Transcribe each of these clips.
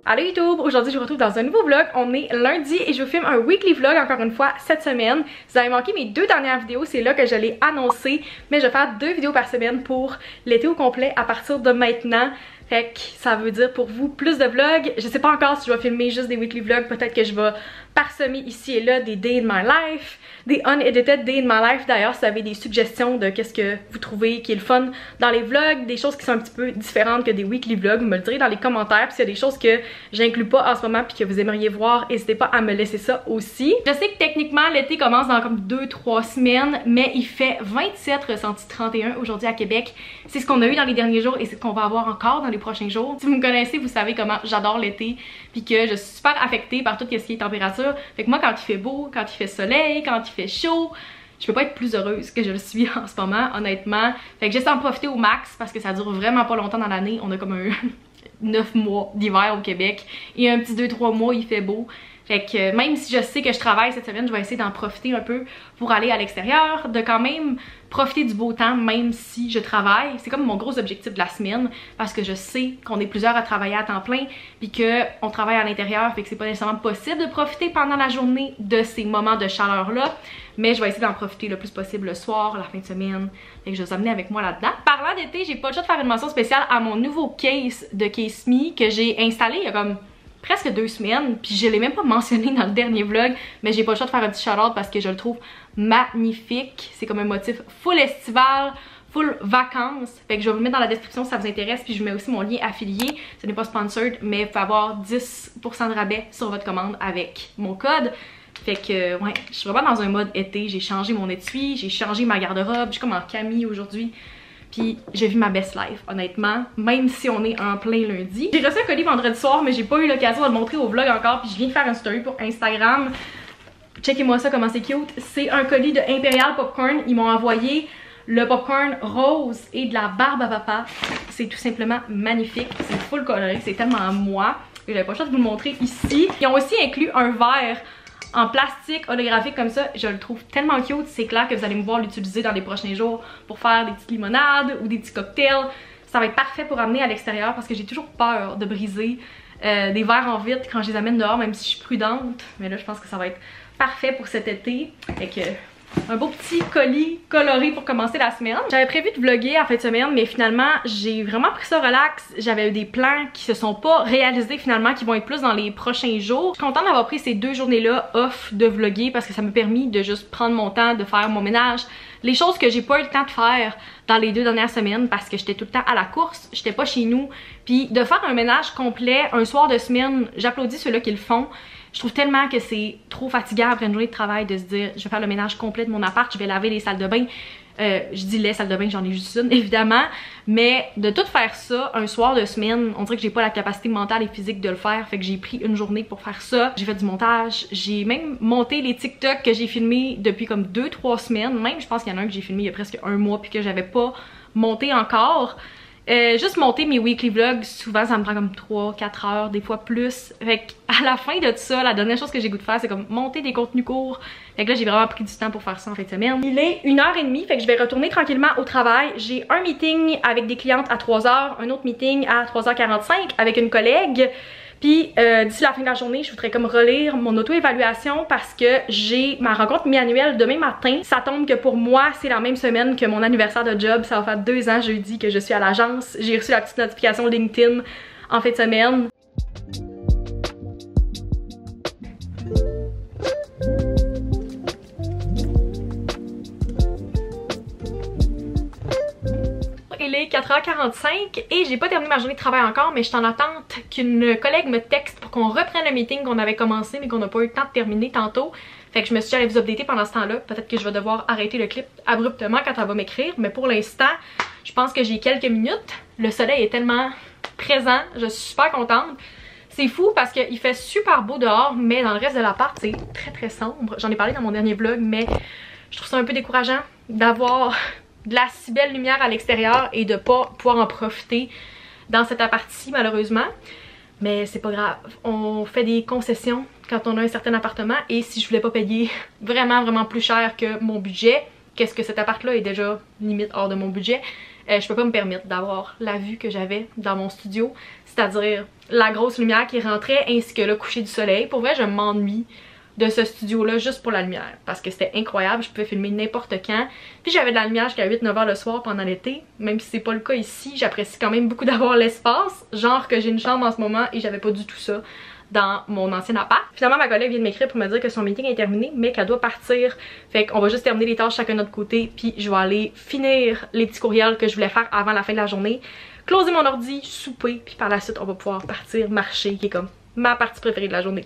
Allô YouTube, aujourd'hui je vous retrouve dans un nouveau vlog. On est lundi et je vous filme un weekly vlog encore une fois cette semaine. Vous avez manqué mes deux dernières vidéos, c'est là que je l'ai annoncé, mais je vais faire 2 vidéos par semaine pour l'été au complet à partir de maintenant. Fait que ça veut dire pour vous plus de vlogs. Je sais pas encore si je vais filmer juste des weekly vlogs, peut-être que je vais parsemer ici et là des day in my life, des unedited day in my life. D'ailleurs, si vous avez des suggestions de qu'est-ce que vous trouvez qui est le fun dans les vlogs, des choses qui sont un petit peu différentes que des weekly vlogs, vous me le direz dans les commentaires. Puis s'il y a des choses que j'inclus pas en ce moment puis que vous aimeriez voir, n'hésitez pas à me laisser ça aussi. Je sais que techniquement l'été commence dans comme 2-3 semaines, mais il fait 27 ressenti 31 aujourd'hui à Québec. C'est ce qu'on a eu dans les derniers jours et c'est ce qu'on va avoir encore dans les prochains jours. Si vous me connaissez, vous savez comment j'adore l'été puis que je suis super affectée par tout ce qui est température. Fait que moi, quand il fait beau, quand il fait soleil, quand il fait chaud, je peux pas être plus heureuse que je le suis en ce moment, honnêtement. Fait que j'essaie d'en profiter au max parce que ça dure vraiment pas longtemps dans l'année. On a comme un 9 mois d'hiver au Québec et un petit 2-3 mois il fait beau. Fait que même si je sais que je travaille cette semaine, je vais essayer d'en profiter un peu pour aller à l'extérieur, de quand même profiter du beau temps même si je travaille. C'est comme mon gros objectif de la semaine parce que je sais qu'on est plusieurs à travailler à temps plein puis qu'on travaille à l'intérieur, fait que c'est pas nécessairement possible de profiter pendant la journée de ces moments de chaleur-là. Mais je vais essayer d'en profiter le plus possible le soir, la fin de semaine. Fait que je vais vous amener avec moi là-dedans. Parlant d'été, j'ai pas le choix de faire une mention spéciale à mon nouveau case de Case Me que j'ai installé il y a comme presque 2 semaines, puis je l'ai même pas mentionné dans le dernier vlog, mais j'ai pas le choix de faire un petit shout-out parce que je le trouve magnifique. C'est comme un motif full estival, full vacances. Fait que je vais vous le mettre dans la description si ça vous intéresse, puis je mets aussi mon lien affilié. Ce n'est pas sponsored, mais vous pouvez avoir 10% de rabais sur votre commande avec mon code. Fait que ouais, je suis vraiment dans un mode été. J'ai changé mon étui, j'ai changé ma garde-robe, je suis comme en Camille aujourd'hui. Puis j'ai vu ma best life, honnêtement, même si on est en plein lundi. J'ai reçu un colis vendredi soir, mais j'ai pas eu l'occasion de le montrer au vlog encore, puis je viens de faire une story pour Instagram. Checkez-moi ça, comment c'est cute. C'est un colis de Imperial Popcorn. Ils m'ont envoyé le popcorn rose et de la barbe à papa. C'est tout simplement magnifique. C'est full coloré, c'est tellement à moi. Et j'avais pas le choix de vous le montrer ici. Ils ont aussi inclus un verre en plastique holographique comme ça, je le trouve tellement cute. C'est clair que vous allez me voir l'utiliser dans les prochains jours pour faire des petites limonades ou des petits cocktails. Ça va être parfait pour amener à l'extérieur parce que j'ai toujours peur de briser des verres en vitre quand je les amène dehors, même si je suis prudente. Mais là, je pense que ça va être parfait pour cet été. Fait que un beau petit colis coloré pour commencer la semaine. J'avais prévu de vlogger en fin de semaine, mais finalement, j'ai vraiment pris ça relax. J'avais eu des plans qui se sont pas réalisés finalement, qui vont être plus dans les prochains jours. Je suis contente d'avoir pris ces 2 journées-là off de vlogger parce que ça m'a permis de juste prendre mon temps, de faire mon ménage. Les choses que j'ai pas eu le temps de faire dans les 2 dernières semaines parce que j'étais tout le temps à la course, j'étais pas chez nous. Puis de faire un ménage complet un soir de semaine, j'applaudis ceux-là qui le font. Je trouve tellement que c'est trop fatigant après une journée de travail de se dire je vais faire le ménage complet de mon appart, je vais laver les salles de bain. Je dis les salles de bain, j'en ai juste une évidemment, mais de tout faire ça un soir de semaine, on dirait que j'ai pas la capacité mentale et physique de le faire, fait que j'ai pris une journée pour faire ça. J'ai fait du montage, j'ai même monté les TikTok que j'ai filmés depuis comme 2-3 semaines, même je pense qu'il y en a un que j'ai filmé il y a presque 1 mois puis que j'avais pas monté encore. Juste monter mes weekly vlogs, souvent ça me prend comme 3-4 heures, des fois plus. Fait qu'à la fin de tout ça, la dernière chose que j'ai goût de faire, c'est comme monter des contenus courts. Fait que là, j'ai vraiment pris du temps pour faire ça en fin de semaine. Il est 1h30, fait que je vais retourner tranquillement au travail. J'ai un meeting avec des clientes à 3h, un autre meeting à 3h45 avec une collègue. Puis d'ici la fin de la journée, je voudrais comme relire mon auto-évaluation parce que j'ai ma rencontre mi-annuelle demain matin. Ça tombe que pour moi, c'est la même semaine que mon anniversaire de job. Ça va faire 2 ans jeudi que je suis à l'agence. J'ai reçu la petite notification LinkedIn en fin de semaine. Il est 4h45 et j'ai pas terminé ma journée de travail encore, mais je suis en attente qu'une collègue me texte pour qu'on reprenne le meeting qu'on avait commencé mais qu'on n'a pas eu le temps de terminer tantôt. Fait que je me suis dit j'allais vous updater pendant ce temps-là. Peut-être que je vais devoir arrêter le clip abruptement quand elle va m'écrire, mais pour l'instant, je pense que j'ai quelques minutes. Le soleil est tellement présent, je suis super contente. C'est fou parce qu'il fait super beau dehors, mais dans le reste de l'appart, c'est très sombre. J'en ai parlé dans mon dernier vlog, mais je trouve ça un peu décourageant d'avoir de la si belle lumière à l'extérieur et de pas pouvoir en profiter dans cet appart-ci malheureusement. Mais c'est pas grave, on fait des concessions quand on a un certain appartement et si je voulais pas payer vraiment plus cher que mon budget, qu'est-ce que cet appart-là est déjà limite hors de mon budget, Je peux pas me permettre d'avoir la vue que j'avais dans mon studio, c'est-à-dire la grosse lumière qui rentrait ainsi que le coucher du soleil. Pour vrai, je m'ennuie de ce studio là juste pour la lumière parce que c'était incroyable, je pouvais filmer n'importe quand, puis j'avais de la lumière jusqu'à 8-9 heures le soir pendant l'été, même si c'est pas le cas ici. J'apprécie quand même beaucoup d'avoir l'espace, genre que j'ai une chambre en ce moment et j'avais pas du tout ça dans mon ancien appart. Finalement ma collègue vient de m'écrire pour me dire que son meeting est terminé mais qu'elle doit partir, fait qu'on va juste terminer les tâches chacun de notre côté, puis je vais aller finir les petits courriels que je voulais faire avant la fin de la journée, closer mon ordi, souper, puis par la suite on va pouvoir partir marcher, qui est comme ma partie préférée de la journée.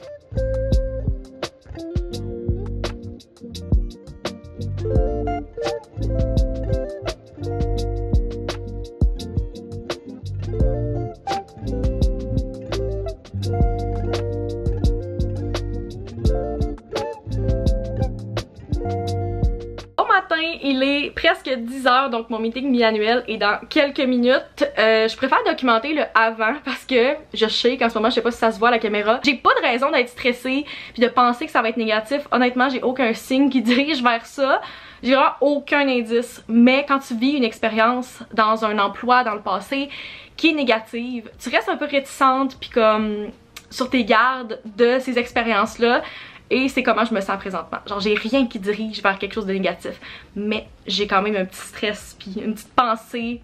Il est presque 10 h, donc mon meeting mi-annuel est dans quelques minutes. Je préfère documenter le avant parce que je sais qu'en ce moment, je sais pas si ça se voit à la caméra, j'ai pas de raison d'être stressée puis de penser que ça va être négatif. Honnêtement, j'ai aucun signe qui dirige vers ça. J'ai vraiment aucun indice. Mais quand tu vis une expérience dans un emploi dans le passé qui est négative, tu restes un peu réticente puis comme sur tes gardes de ces expériences-là. Et c'est comment je me sens présentement. Genre j'ai rien qui dirige vers quelque chose de négatif, mais j'ai quand même un petit stress puis une petite pensée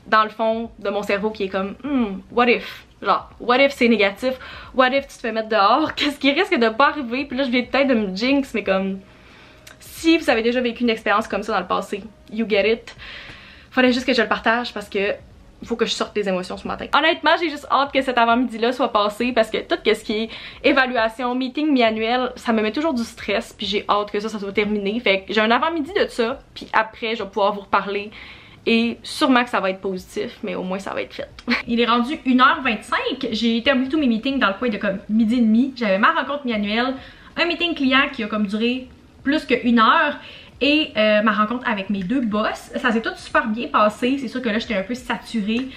dans le fond de mon cerveau qui est comme what if? Genre what if c'est négatif? What if tu te fais mettre dehors? Qu'est-ce qui risque de pas arriver? Puis là je viens peut-être de me jinx, mais comme si vous avez déjà vécu une expérience comme ça dans le passé, you get it. Fallait juste que je le partage parce que il faut que je sorte des émotions ce matin. Honnêtement, j'ai juste hâte que cet avant-midi-là soit passé parce que tout ce qui est évaluation, meeting mi-annuel, ça me met toujours du stress puis j'ai hâte que ça soit terminé. Fait que j'ai un avant-midi de ça puis après je vais pouvoir vous reparler et sûrement que ça va être positif mais au moins ça va être fait. Il est rendu 1h25, j'ai terminé tous mes meetings dans le coin de comme midi et demi. J'avais ma rencontre mi-annuelle, un meeting client qui a comme duré plus que 1 heure. Et ma rencontre avec mes deux boss, ça s'est tout super bien passé. C'est sûr que là j'étais un peu saturée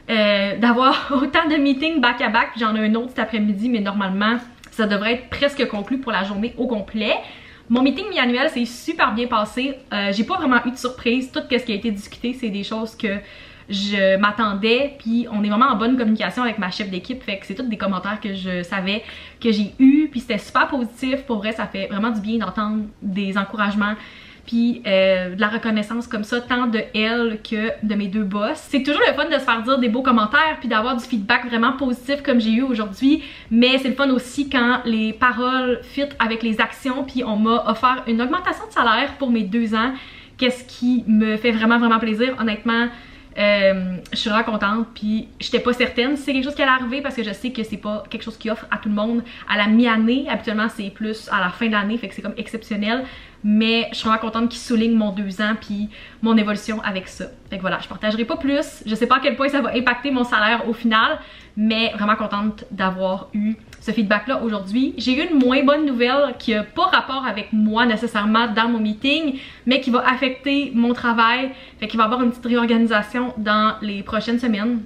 d'avoir autant de meetings back à back. Puis j'en ai un autre cet après-midi, mais normalement ça devrait être presque conclu pour la journée au complet. Mon meeting mi-annuel s'est super bien passé. J'ai pas vraiment eu de surprise. Tout ce qui a été discuté, c'est des choses que je m'attendais, puis on est vraiment en bonne communication avec ma chef d'équipe, fait que c'est tous des commentaires que je savais que j'ai eu, puis c'était super positif. Pour vrai, ça fait vraiment du bien d'entendre des encouragements puis de la reconnaissance comme ça, tant de elle que de mes deux boss. C'est toujours le fun de se faire dire des beaux commentaires puis d'avoir du feedback vraiment positif comme j'ai eu aujourd'hui, mais c'est le fun aussi quand les paroles fit avec les actions. Puis on m'a offert une augmentation de salaire pour mes 2 ans, qu'est-ce qui me fait vraiment plaisir. Honnêtement, je suis vraiment contente, puis j'étais pas certaine si c'est quelque chose qui allait arriver parce que je sais que c'est pas quelque chose qui offre à tout le monde à la mi-année. Habituellement c'est plus à la fin de l'année, fait que c'est comme exceptionnel, mais je suis vraiment contente qu'ils soulignent mon 2 ans puis mon évolution avec ça. Fait que voilà, je partagerai pas plus, je sais pas à quel point ça va impacter mon salaire au final, mais vraiment contente d'avoir eu ce feedback là aujourd'hui. J'ai eu une moins bonne nouvelle qui a pas rapport avec moi nécessairement dans mon meeting, mais qui va affecter mon travail, fait qu'il va y avoir une petite réorganisation dans les prochaines semaines.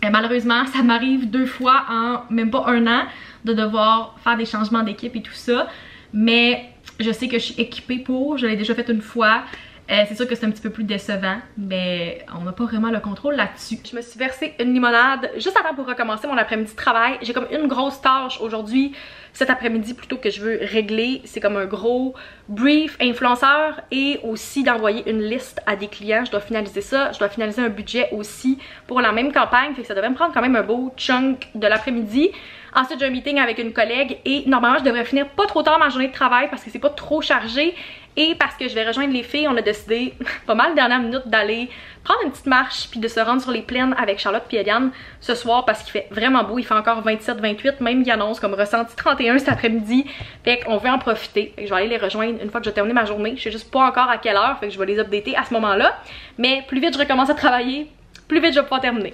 Et malheureusement, ça m'arrive 2 fois en même pas 1 an de devoir faire des changements d'équipe et tout ça, mais je sais que je suis équipée pour, je l'ai déjà fait une fois. C'est sûr que c'est un petit peu plus décevant, mais on n'a pas vraiment le contrôle là-dessus. Je me suis versé une limonade juste avant pour recommencer mon après-midi de travail. J'ai comme une grosse tâche aujourd'hui, cet après-midi plutôt, que je veux régler. C'est comme un gros brief influenceur et aussi d'envoyer une liste à des clients. Je dois finaliser ça, je dois finaliser un budget aussi pour la même campagne, fait que ça devrait me prendre quand même un beau chunk de l'après-midi. Ensuite, j'ai un meeting avec une collègue et normalement, je devrais finir pas trop tard ma journée de travail parce que c'est pas trop chargé et parce que je vais rejoindre les filles. On a décidé pas mal dernière minute d'aller prendre une petite marche puis de se rendre sur les plaines avec Charlotte et Eliane ce soir parce qu'il fait vraiment beau. Il fait encore 27-28, même qui annonce comme ressenti 31 cet après-midi. Fait qu'on veut en profiter. Fait que je vais aller les rejoindre une fois que j'ai terminé ma journée. Je sais juste pas encore à quelle heure, fait que je vais les updater à ce moment-là. Mais plus vite je recommence à travailler, plus vite je vais pouvoir terminer.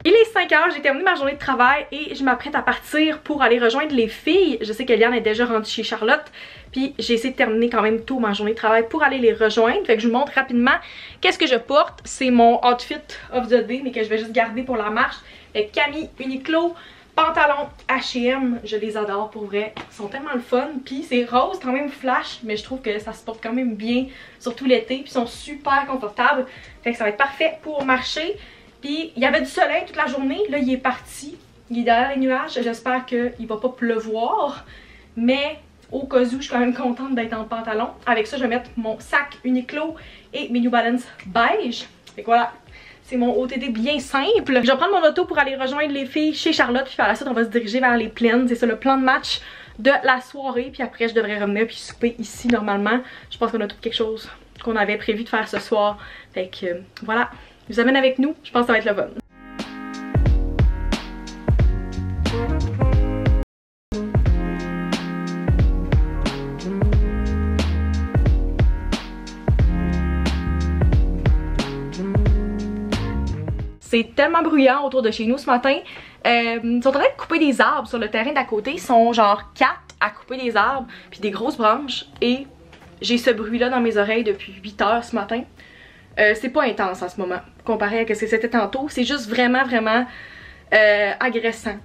Il est 5 h, j'ai terminé ma journée de travail et je m'apprête à partir pour aller rejoindre les filles. Je sais qu'Eliane est déjà rendue chez Charlotte, puis j'ai essayé de terminer quand même tôt ma journée de travail pour aller les rejoindre. Fait que je vous montre rapidement qu'est-ce que je porte. C'est mon outfit of the day, mais que je vais juste garder pour la marche. Fait que Camille Uniqlo, pantalons H&M, je les adore pour vrai. Ils sont tellement le fun. Puis c'est rose quand même flash, mais je trouve que ça se porte quand même bien, surtout l'été. Puis ils sont super confortables. Fait que ça va être parfait pour marcher. Puis il y avait du soleil toute la journée. Là, il est parti. Il est derrière les nuages. J'espère qu'il va pas pleuvoir. Mais au cas où, je suis quand même contente d'être en pantalon. Avec ça, je vais mettre mon sac Uniqlo et mes New Balance beige. Fait que voilà. C'est mon OTD bien simple. Je vais prendre mon auto pour aller rejoindre les filles chez Charlotte. Puis par la suite, on va se diriger vers les plaines. C'est ça le plan de match de la soirée. Puis après, je devrais revenir puis souper ici normalement. Je pense qu'on a tout quelque chose qu'on avait prévu de faire ce soir. Fait que voilà. Je vous amène avec nous. Je pense que ça va être le fun. C'est tellement bruyant autour de chez nous ce matin. Ils sont en train de couper des arbres sur le terrain d'à côté. Ils sont genre 4 à couper des arbres, puis des grosses branches. Et j'ai ce bruit-là dans mes oreilles depuis 8 heures ce matin. C'est pas intense en ce moment, comparé à ce que c'était tantôt. C'est juste vraiment agressant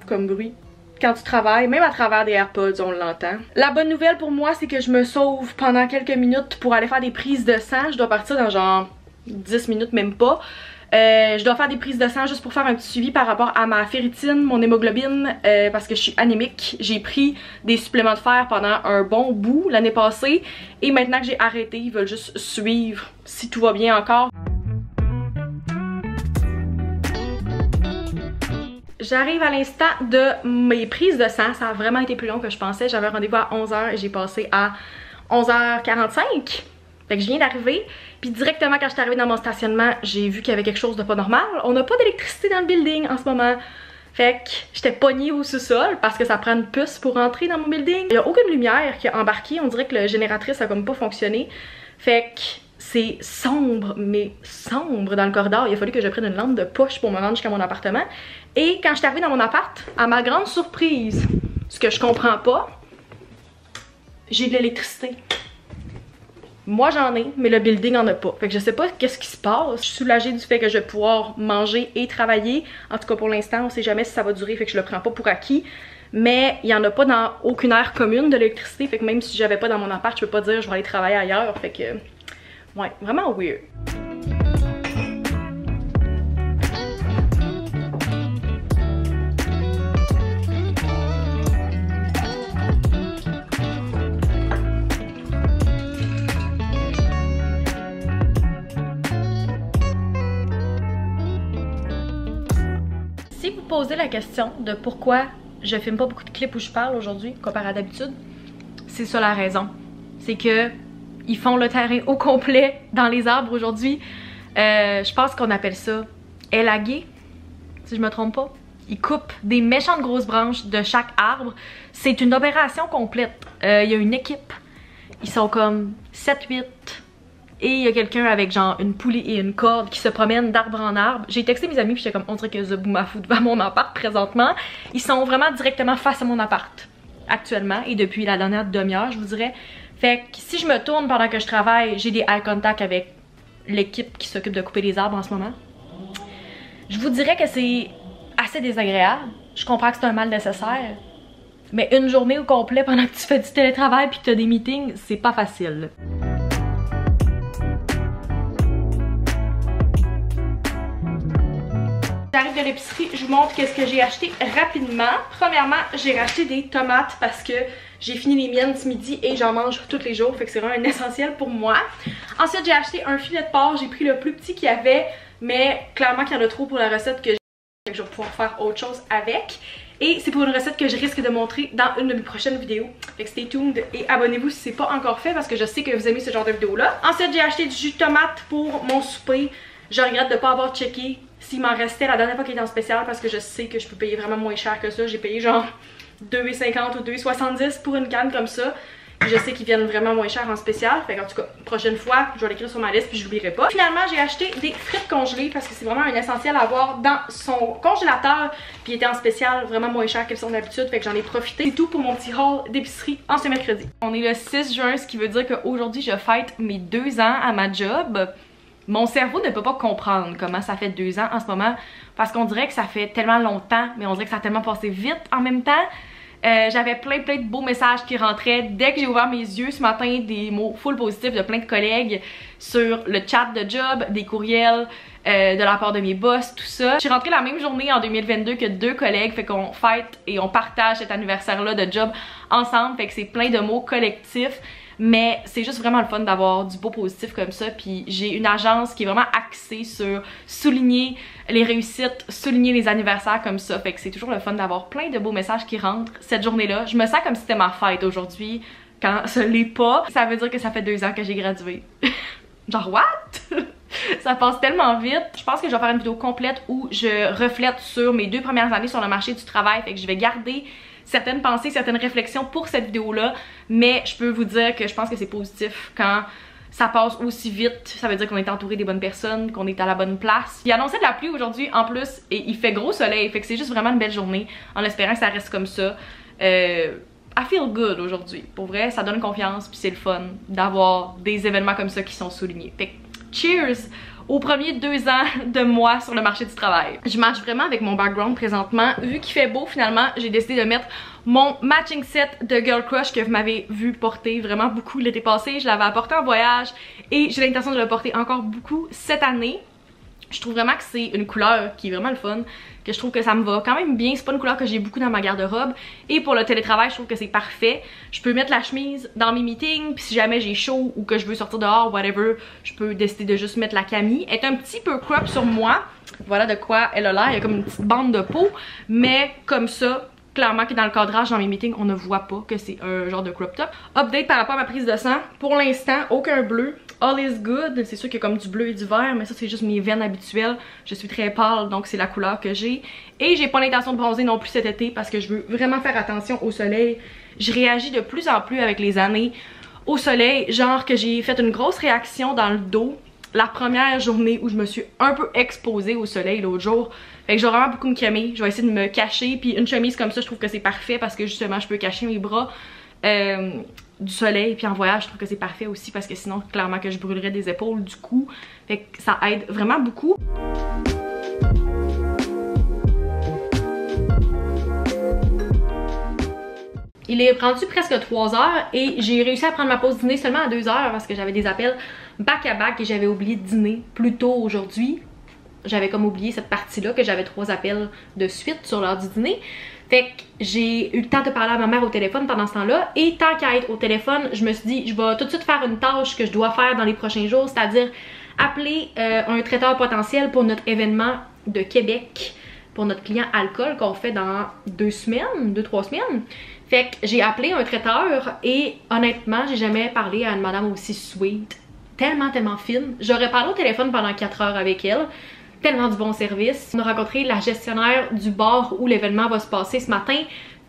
comme bruit. Quand tu travailles, même à travers des AirPods, on l'entend. La bonne nouvelle pour moi, c'est que je me sauve pendant quelques minutes pour aller faire des prises de sang. Je dois partir dans genre 10 minutes, même pas. Je dois faire des prises de sang juste pour faire un petit suivi par rapport à ma ferritine, mon hémoglobine, parce que je suis anémique. J'ai pris des suppléments de fer pendant un bon bout l'année passée et maintenant que j'ai arrêté, ils veulent juste suivre si tout va bien encore. J'arrive à l'instant de mes prises de sang. Ça a vraiment été plus long que je pensais. J'avais un rendez-vous à 11 h et j'ai passé à 11h45. Fait que je viens d'arriver, puis directement quand je suis arrivée dans mon stationnement, j'ai vu qu'il y avait quelque chose de pas normal. On n'a pas d'électricité dans le building en ce moment. Fait que j'étais pognée au sous-sol parce que ça prend une puce pour rentrer dans mon building. Il n'y a aucune lumière qui a embarqué, on dirait que le génératrice a comme pas fonctionné. Fait que c'est sombre, mais sombre dans le corridor. Il a fallu que je prenne une lampe de poche pour me rendre jusqu'à mon appartement. Et quand je suis arrivée dans mon appart, à ma grande surprise, ce que je comprends pas, j'ai de l'électricité. Moi j'en ai, mais le building en a pas. Fait que je sais pas qu'est-ce qui se passe. Je suis soulagée du fait que je vais pouvoir manger et travailler. En tout cas pour l'instant, on sait jamais si ça va durer, fait que je le prends pas pour acquis. Mais il y en a pas dans aucune aire commune de l'électricité. Fait que même si j'avais pas dans mon appart, je peux pas dire je vais aller travailler ailleurs. Fait que, ouais, vraiment weird. Si vous posez la question de pourquoi je filme pas beaucoup de clips où je parle aujourd'hui comparé à d'habitude, c'est ça la raison. C'est que ils font le terrain au complet dans les arbres aujourd'hui. Je pense qu'on appelle ça élaguer, si je me trompe pas. Ils coupent des méchantes grosses branches de chaque arbre. C'est une opération complète. Il y a une équipe. Ils sont comme 7-8. Et il y a quelqu'un avec genre une poulie et une corde qui se promènent d'arbre en arbre. J'ai texté mes amis puis j'étais comme on dirait que The Boom a fout devant mon appart présentement. Ils sont vraiment directement face à mon appart actuellement et depuis la dernière demi-heure je vous dirais. Fait que si je me tourne pendant que je travaille, j'ai des eye contact avec l'équipe qui s'occupe de couper les arbres en ce moment. Je vous dirais que c'est assez désagréable. Je comprends que c'est un mal nécessaire. Mais une journée au complet pendant que tu fais du télétravail puis que tu as des meetings, c'est pas facile. J'arrive de l'épicerie, je vous montre qu'est-ce que j'ai acheté rapidement. Premièrement, j'ai racheté des tomates parce que j'ai fini les miennes ce midi et j'en mange tous les jours, fait que c'est vraiment un essentiel pour moi. Ensuite, j'ai acheté un filet de porc, j'ai pris le plus petit qu'il y avait, mais clairement qu'il y en a trop pour la recette que je vais pouvoir faire autre chose avec. Et c'est pour une recette que je risque de montrer dans une de mes prochaines vidéos. Fait que stay tuned et abonnez-vous si c'est pas encore fait parce que je sais que vous aimez ce genre de vidéo là. Ensuite, j'ai acheté du jus de tomate pour mon souper. Je regrette de ne pas avoir checké s'il m'en restait la dernière fois qu'il était en spécial parce que je sais que je peux payer vraiment moins cher que ça. J'ai payé genre 2,50 ou 2,70 pour une canne comme ça. Je sais qu'ils viennent vraiment moins cher en spécial. Fait qu'en tout cas, prochaine fois, je vais l'écrire sur ma liste puis je l'oublierai pas. Finalement, j'ai acheté des frites congelées parce que c'est vraiment un essentiel à avoir dans son congélateur. Puis il était en spécial vraiment moins cher qu'elles sont d'habitude. Fait que j'en ai profité. C'est tout pour mon petit haul d'épicerie en ce mercredi. On est le 6 juin, ce qui veut dire qu'aujourd'hui, je fête mes 2 ans à ma job. Mon cerveau ne peut pas comprendre comment ça fait 2 ans en ce moment parce qu'on dirait que ça fait tellement longtemps, mais on dirait que ça a tellement passé vite en même temps. J'avais plein de beaux messages qui rentraient dès que j'ai ouvert mes yeux ce matin, des mots full positifs de plein de collègues sur le chat de job, des courriels de la part de mes boss, tout ça. Je suis rentrée la même journée en 2022 que 2 collègues, fait qu'on fête et on partage cet anniversaire-là de job ensemble, fait que c'est plein de mots collectifs. Mais c'est juste vraiment le fun d'avoir du beau positif comme ça. Puis j'ai une agence qui est vraiment axée sur souligner les réussites, souligner les anniversaires comme ça. Fait que c'est toujours le fun d'avoir plein de beaux messages qui rentrent cette journée-là. Je me sens comme si c'était ma fête aujourd'hui, quand ce l'est pas. Ça veut dire que ça fait 2 ans que j'ai gradué. Genre what? Ça passe tellement vite. Je pense que je vais faire une vidéo complète où je reflète sur mes 2 premières années sur le marché du travail. Fait que je vais garder certaines pensées, certaines réflexions pour cette vidéo-là, mais je peux vous dire que je pense que c'est positif quand ça passe aussi vite. Ça veut dire qu'on est entouré des bonnes personnes, qu'on est à la bonne place. Il annonçait de la pluie aujourd'hui en plus et il fait gros soleil, fait que c'est juste vraiment une belle journée en espérant que ça reste comme ça. I feel good aujourd'hui. Pour vrai, ça donne confiance puis c'est le fun d'avoir des événements comme ça qui sont soulignés. Fait que cheers aux premiers 2 ans de moi sur le marché du travail. Je match vraiment avec mon background présentement. Vu qu'il fait beau, finalement, j'ai décidé de mettre mon matching set de Girl Crush que vous m'avez vu porter vraiment beaucoup l'été passé. Je l'avais apporté en voyage et j'ai l'intention de le porter encore beaucoup cette année. Je trouve vraiment que c'est une couleur qui est vraiment le fun, que je trouve que ça me va quand même bien. C'est pas une couleur que j'ai beaucoup dans ma garde-robe. Et pour le télétravail, je trouve que c'est parfait. Je peux mettre la chemise dans mes meetings, puis si jamais j'ai chaud ou que je veux sortir dehors, whatever, je peux décider de juste mettre la camie. Elle est un petit peu crop sur moi. Voilà de quoi elle a l'air. Il y a comme une petite bande de peau, mais comme ça, clairement que dans le cadrage dans mes meetings, on ne voit pas que c'est un genre de crop top. Update par rapport à ma prise de sang. Pour l'instant, aucun bleu. All is good. C'est sûr qu'il y a comme du bleu et du vert, mais ça c'est juste mes veines habituelles. Je suis très pâle, donc c'est la couleur que j'ai. Et j'ai pas l'intention de bronzer non plus cet été parce que je veux vraiment faire attention au soleil. Je réagis de plus en plus avec les années au soleil. Genre que j'ai fait une grosse réaction dans le dos la première journée où je me suis un peu exposée au soleil l'autre jour. Fait que je vais vraiment beaucoup me cremer. Je vais essayer de me cacher. Puis une chemise comme ça, je trouve que c'est parfait parce que justement, je peux cacher mes bras du soleil. Puis en voyage, je trouve que c'est parfait aussi parce que sinon, clairement que je brûlerais des épaules du cou. Fait que ça aide vraiment beaucoup. Il est rendu presque 3 heures et j'ai réussi à prendre ma pause dîner seulement à 2 heures parce que j'avais des appels back à back et j'avais oublié de dîner plus tôt aujourd'hui. J'avais comme oublié cette partie-là que j'avais 3 appels de suite sur l'heure du dîner. Fait que j'ai eu le temps de parler à ma mère au téléphone pendant ce temps-là. Et tant qu'à être au téléphone, je me suis dit, je vais tout de suite faire une tâche que je dois faire dans les prochains jours, c'est-à-dire appeler un traiteur potentiel pour notre événement de Québec, pour notre client alcool qu'on fait dans 2 semaines, 2-3 semaines. Fait que j'ai appelé un traiteur et honnêtement, j'ai jamais parlé à une madame aussi sweet, tellement fine. J'aurais parlé au téléphone pendant 4 heures avec elle. Tellement du bon service. On a rencontré la gestionnaire du bar où l'événement va se passer ce matin.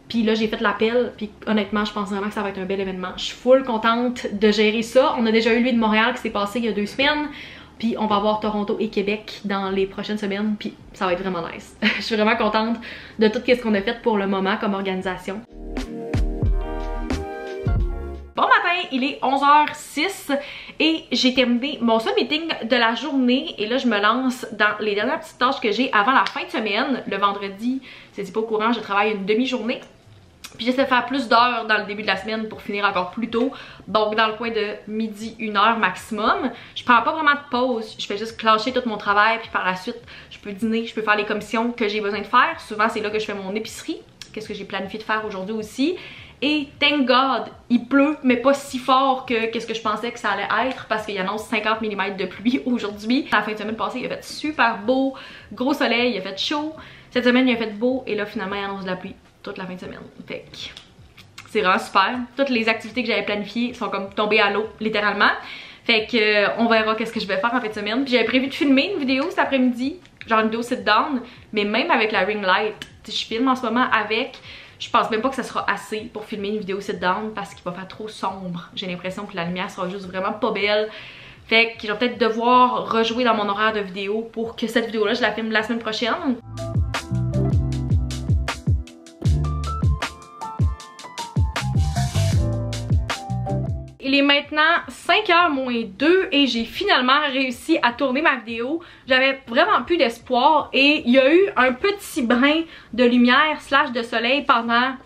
Puis là, j'ai fait l'appel. Puis honnêtement, je pense vraiment que ça va être un bel événement. Je suis full contente de gérer ça. On a déjà eu lui de Montréal qui s'est passé il y a 2 semaines. Puis on va avoir Toronto et Québec dans les prochaines semaines. Puis ça va être vraiment nice. Je suis vraiment contente de tout ce qu'on a fait pour le moment comme organisation. Bon matin, il est 11h06 et j'ai terminé mon seul meeting de la journée et là je me lance dans les dernières petites tâches que j'ai avant la fin de semaine. Le vendredi, c'est pas au courant, je travaille une demi-journée. Puis j'essaie de faire plus d'heures dans le début de la semaine pour finir encore plus tôt. Donc dans le coin de midi, 1h maximum. Je prends pas vraiment de pause, je fais juste clencher tout mon travail puis par la suite je peux dîner, je peux faire les commissions que j'ai besoin de faire. Souvent c'est là que je fais mon épicerie. Qu'est-ce que j'ai planifié de faire aujourd'hui aussi. Et thank God, il pleut, mais pas si fort que qu'est-ce que je pensais que ça allait être parce qu'il annonce 50 mm de pluie aujourd'hui. La fin de semaine passée, il a fait super beau, gros soleil, il a fait chaud. Cette semaine, il a fait beau et là, finalement, il annonce de la pluie toute la fin de semaine. Fait que c'est vraiment super. Toutes les activités que j'avais planifiées sont comme tombées à l'eau, littéralement. Fait que on verra qu'est-ce que je vais faire en fin de semaine. Puis j'avais prévu de filmer une vidéo cet après-midi, genre une vidéo sit-down, mais même avec la ring light, je filme en ce moment avec. Je pense même pas que ça sera assez pour filmer une vidéo sit-down parce qu'il va faire trop sombre. J'ai l'impression que la lumière sera juste vraiment pas belle. Fait que je vais peut-être devoir rejouer dans mon horaire de vidéo pour que cette vidéo-là, je la filme la semaine prochaine. Il est maintenant 5h moins 2 et j'ai finalement réussi à tourner ma vidéo. J'avais vraiment plus d'espoir et il y a eu un petit brin de lumière slash de soleil pendant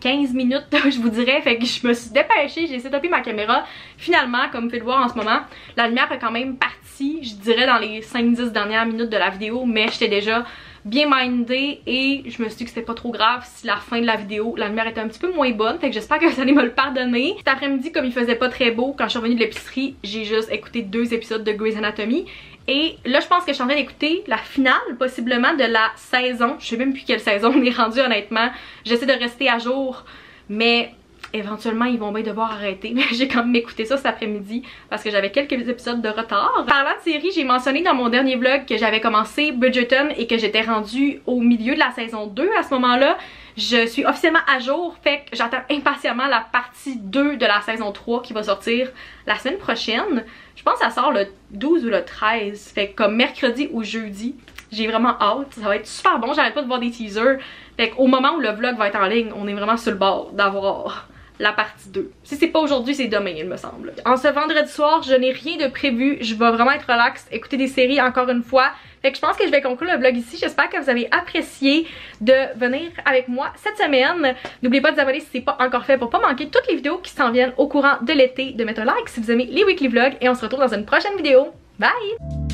15 minutes, je vous dirais. Fait que je me suis dépêchée, j'ai setupé ma caméra. Finalement, comme vous pouvez le voir en ce moment, la lumière est quand même partie, je dirais dans les 5-10 dernières minutes de la vidéo, mais j'étais déjà bien mindée et je me suis dit que c'était pas trop grave si la fin de la vidéo, la lumière était un petit peu moins bonne. Fait que j'espère que vous allez me le pardonner. Cet après-midi, comme il faisait pas très beau, quand je suis revenue de l'épicerie, j'ai juste écouté 2 épisodes de Grey's Anatomy. Et là, je pense que je suis en train d'écouter la finale, possiblement, de la saison. Je sais même plus quelle saison on est rendu, honnêtement. J'essaie de rester à jour, mais éventuellement, ils vont bien devoir arrêter. Mais j'ai quand même écouté ça cet après-midi parce que j'avais quelques épisodes de retard. Parlant de série, j'ai mentionné dans mon dernier vlog que j'avais commencé Bridgerton et que j'étais rendue au milieu de la saison 2 à ce moment-là. Je suis officiellement à jour, fait que j'attends impatiemment la partie 2 de la saison 3 qui va sortir la semaine prochaine. Je pense que ça sort le 12 ou le 13, fait que comme mercredi ou jeudi. J'ai vraiment hâte, ça va être super bon, j'arrête pas de voir des teasers. Fait qu'au moment où le vlog va être en ligne, on est vraiment sur le bord d'avoir la partie 2. Si c'est pas aujourd'hui, c'est demain, il me semble. En ce vendredi soir, je n'ai rien de prévu. Je vais vraiment être relax, écouter des séries encore une fois. Fait que je pense que je vais conclure le vlog ici. J'espère que vous avez apprécié de venir avec moi cette semaine. N'oubliez pas de vous abonner si c'est pas encore fait pour pas manquer toutes les vidéos qui s'en viennent au courant de l'été. De mettre un like si vous aimez les weekly vlogs. Et on se retrouve dans une prochaine vidéo. Bye!